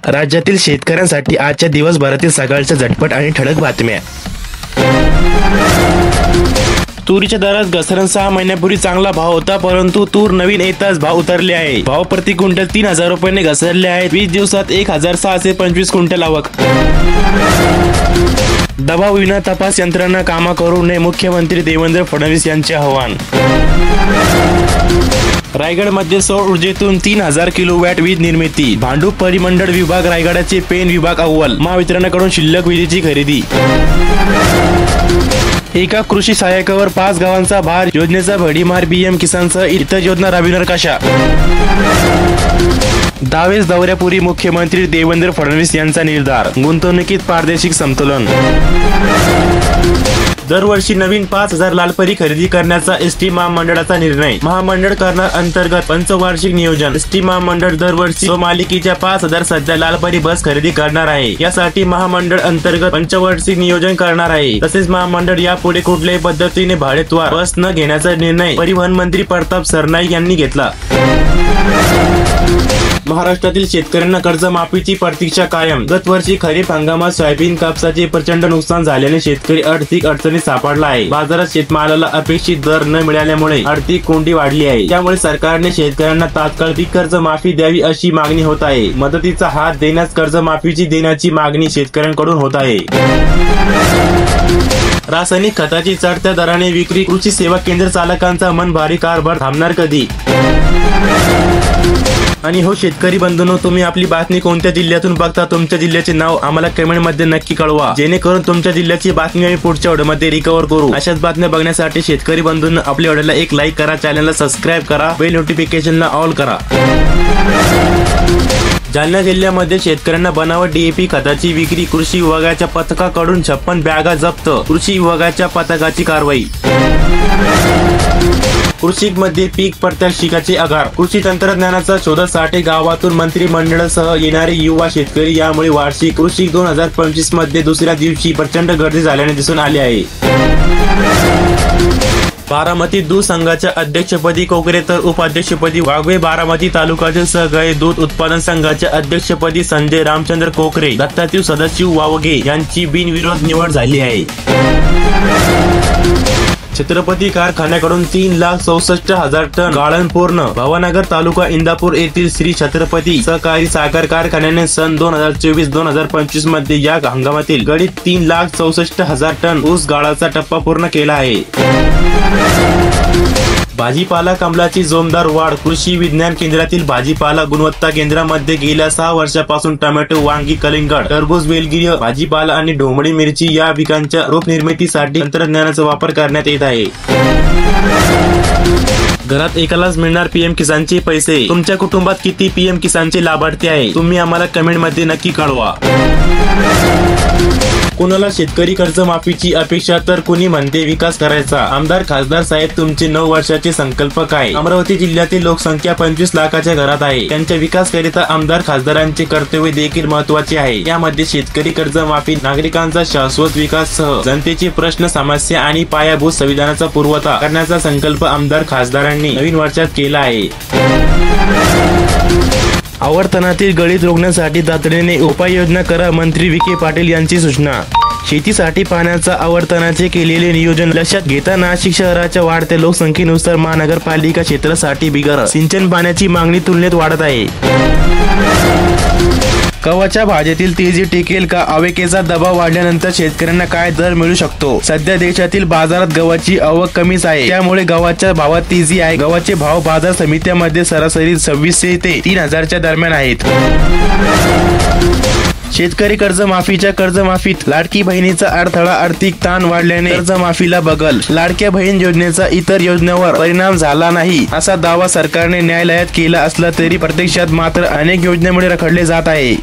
राज्यातील शेतकऱ्यांसाठी आजच्या दिवसभरातील सकाळच्या झटपट आणि ठळक बातम्या। तुरीच्या दरात घसरण 6 महिन्यापूर्वी चांगला भाव होता, परंतु तूर नवीन येताच भाव उतरले आहे। भाव प्रति क्विंटल 3000 रुपयांनी घसरले आहेत। 20 दिवसात 1625 क्विंटल आवक। दबाव विना तपास यंत्रणा कामा करू नये, मुख्यमंत्री देवेंद्र फडणवीस यांचे आवाहन। रायगडमध्ये सौर ऊर्जेतून 3000 किलोवॅट वीज निर्मिती। भांडूप परिमंडळ विभाग रायगडाचे पेन विभाग अव्वल। महावितरणाकडून शिल्लक विजेची खरेदी। एका कृषी सहाय्यकावर 5 गावांचा भार, योजनेचा भडीमार। पीएम किसानसह इतर योजना राबविणार कशा? दावेस दौऱ्यापूर्वी मुख्यमंत्री देवेंद्र फडणवीस यांचा निर्धार, गुंतवणुकीत पारदर्शक समतोलन। दरवर्षी नवीन 5000 लालपरी खरेदी करण्याचा एसटी महामंडळाचा निर्णय। महामंडळ करणार अंतर्गत पंचवार्षिक नियोजन। एसटी महामंडळ दरवर्षी मालिकेच्या 5000 सध्या लालपरी बस खरेदी करणार आहे। यासाठी महामंडळ अंतर्गत पंचवार्षिक नियोजन करणार आहे। तसेच महामंडळ यापुढे कुठल्याही पद्धतीने भाडेतवार बस न घेण्याचा निर्णय परिवहन मंत्री प्रताप सरनाईक यांनी घेतला। महाराष्ट्रातील शेतकऱ्यांना कर्जमाफीची प्रतीक्षा कायम। गत वर्षी खरीप हंगामात सोयाबीन कापसाचे प्रचंड नुकसान झाल्याने शेतकरी आर्थिक अडचणीत सापडला आहे। बाजारात शेतमालाला अपेक्षित दर न मिळाल्यामुळे आर्थिक कोंडी वाढली आहे। त्यामुळे सरकारने शेतकऱ्यांना तात्काळ पीक कर्जमाफी द्यावी अशी मागणी होत आहे। मदतीचा हात देण्यास कर्जमाफीची देण्याची मागणी शेतकऱ्यांकडून होत आहे। रासायनिक खताची चढत्या दराने विक्री, कृषी सेवा केंद्र चालकांचा मनभारी कारभार थांबणार कधी? आणि हो शेतकरी बंधूंनो, तुम्ही आपली बातमी कोणत्या जिल्ह्यातून बघता, तुमच्या जिल्ह्याचे नाव आम्हाला कमेंट मध्ये नक्की कळवा, जेणेकरून तुमच्या जिल्ह्याची बातमी आम्ही पुढच्या व्हिडिओमध्ये रिकव्हर करू। अशाच बातम्या बघण्यासाठी शेतकरी बंधूंनो आपल्या व्हिडिओला एक लाईक करा, चॅनलला सबस्क्राईब करा, बेल नोटिफिकेशनला ऑल करा। जालना जिल्ह्यामध्ये शेतकऱ्यांना बनावट डीएपी खताची विक्री, कृषी विभागाच्या पथकाकडून 56 बॅगा जप्त, कृषी विभागाच्या पथकाची कारवाई। कृषीमध्ये पीक प्रात्यक्षिकाचे आगार, कृषी तंत्रज्ञानाचा शोधासाठी गावातून मंत्रिमंडळासह येणारे युवा शेतकरी, यामुळे वार्षिक कृषी 2025 मध्ये दुसऱ्या दिवशी प्रचंड गर्दी झाल्याने दिसून आले आहे। बारामती दूध संघाच्या अध्यक्षपदी कोकरे तर उपाध्यक्षपदी वाघवे। बारामती तालुक्यातील सहकारी दूध उत्पादन संघाच्या अध्यक्षपदी संजय रामचंद्र कोकरे, दत्तात्रेय सदाशिव वावगे यांची बिनविरोध निवड झाली आहे। छत्रपती कारखान्याकडून 3,64,000 टन गाळण पूर्ण। भवानगर तालुका इंदापूर येथील श्री छत्रपती सहकारी साखर कारखान्याने सन 2024-2025 मध्ये या हंगामातील गडीत 3,64,000 टन ऊस गाळाचा टप्पा पूर्ण केला आहे। भाजीपाला कमलाची जोमदार वाढ, कृषी विज्ञान केंद्रातील भाजीपाला गुणवत्ता केंद्रामध्ये गेल्या 6 वर्षापासून टोमॅटो, वांगी, कलिंगड, टरबूज, वेलगिरी भाजीपाला आणि ढोबळी मिरची या पिकांच्या रोप निर्मितीसाठी तंत्रज्ञानाचा वापर करण्यात येत आहे। घरात एकालाच मिळणार पीएम किसानचे पैसे। तुमच्या कुटुंबात किती पीएम किसानचे लाभार्थी आहे, तुम्ही आम्हाला कमेंट मध्ये नक्की कळवा। कुणाला शेतकरी कर्जमाफीची अपेक्षा तर कुणी म्हणते विकास करायचा। आमदार खासदार साहेब, तुमचे 9 वर्षाचे संकल्प काय? अमरावती जिल्ह्यातील लोकसंख्या 25 लाखाच्या घरात आहे। त्यांच्या विकासाकरिता आमदार खासदारांचे कर्तव्य देखील महत्त्वाचे आहे। यामध्ये शेतकरी कर्जमाफी, नागरिकांचा शाश्वत विकास सह जनतेचे प्रश्न, समस्या आणि पायाभूत सुविधांचा पुरवठा करण्याचा संकल्प आमदार खासदारांनी नवीन वर्षात केला आहे। आवर्तनातील गळीत रोखण्यासाठी तातडीने उपाययोजना करा, मंत्री विखे पाटील यांची सूचना। शेतीसाठी पाण्याचा आवर्तनाचे केलेले नियोजन लक्षात घेता नाशिक शहराच्या वाढत्या लोकसंख्येनुसार महानगरपालिका क्षेत्रासाठी बिगर सिंचन पाण्याची मागणी तुलनेत वाढत आहे। गव्हाच्या भाजीतील तेजी टिकेल का? आवकेचा दबाव वाढल्यानंतर शेतकऱ्यांना काय दर मिळू शकतो? सध्या देशातील बाजारात गव्हाची आवक कमीच आहे, त्यामुळे गव्हाच्या भावात तेजी आहे। गव्हाचे भाव बाजार समित्यामध्ये सरासरी 2600 ते 3000 दरम्यान आहेत। शेतकरी कर्जमाफीत लाडकी बहिणीचा अडथळा, आर्थिक ताण वाढल्याने कर्जमाफीला बगल। लाडक्या बहीण योजनेचा इतर योजनेवर परिणाम झाला नाही असा दावा सरकारने न्यायालयात केला असला तरी प्रत्यक्षात मात्र अनेक योजनेमुळे रखडले जात आहे।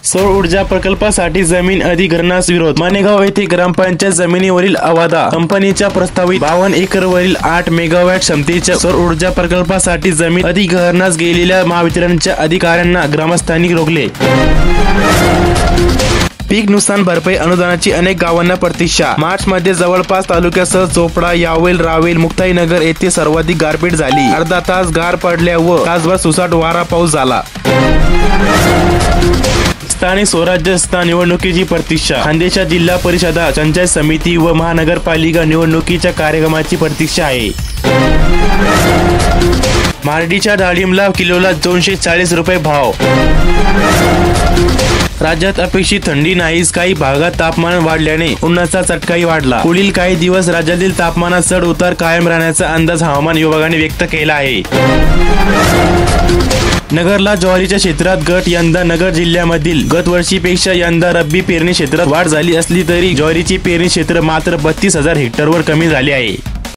सौर ऊर्जा प्रकल्पासाठी जमीन अधिग्रहणास विरोध, माणेगाव येथे ग्रामपंचायत जमिनीवरील अवादा। कंपनीच्या प्रस्तावित 52 एकरवरील 8 मेगावॅट क्षमतेच्या सौर ऊर्जा प्रकल्पासाठी जमीन अधिग्रहणास गेलेल्या महावितरणच्या अधिकाऱ्यांना ग्रामस्थांनी रोखले। पीक नुकसान भरपाई अनुदानाची अनेक गावांना प्रतीक्षा। मार्च मध्ये जवळपास तालुक्यासह चोपडा, यावल, रावेल, मुक्ताईनगर येथे सर्वाधिक गारपीट झाली। अर्धा तास गार पडल्या व तासभर सुसाट वारा पाऊस झाला। स्थानिक स्वराज्य संस्था निवडणुकीची प्रतीक्षा. खानदेशात जिल्हा परिषदा, पंचायत समिती व महानगरपालिका निवडणुकीच्या कार्यक्रमाची प्रतीक्षा आहे. मार्डीच्या डाळिंबला किलोला 240 रुपये भाव. राज्यात अपेक्षित थंडी नाहीच. काही भागात तापमान वाढल्याने उन्हाचा चटकाही वाढला. पुढील काही दिवस राज्यातील तापमानात चढ उतार कायम राहण्याचा अंदाज हवामान विभागाने व्यक्त केला आहे. नगरला ज्वारीच्या क्षेत्रात घट. यंदा नगर जिल्ह्यामधील गतवर्षीपेक्षा यंदा रब्बी पेरणी क्षेत्रात वाढ झाली असली तरी ज्वारीची पेरणी क्षेत्र मात्र 32,000 हेक्टरवर कमी झाले आहे.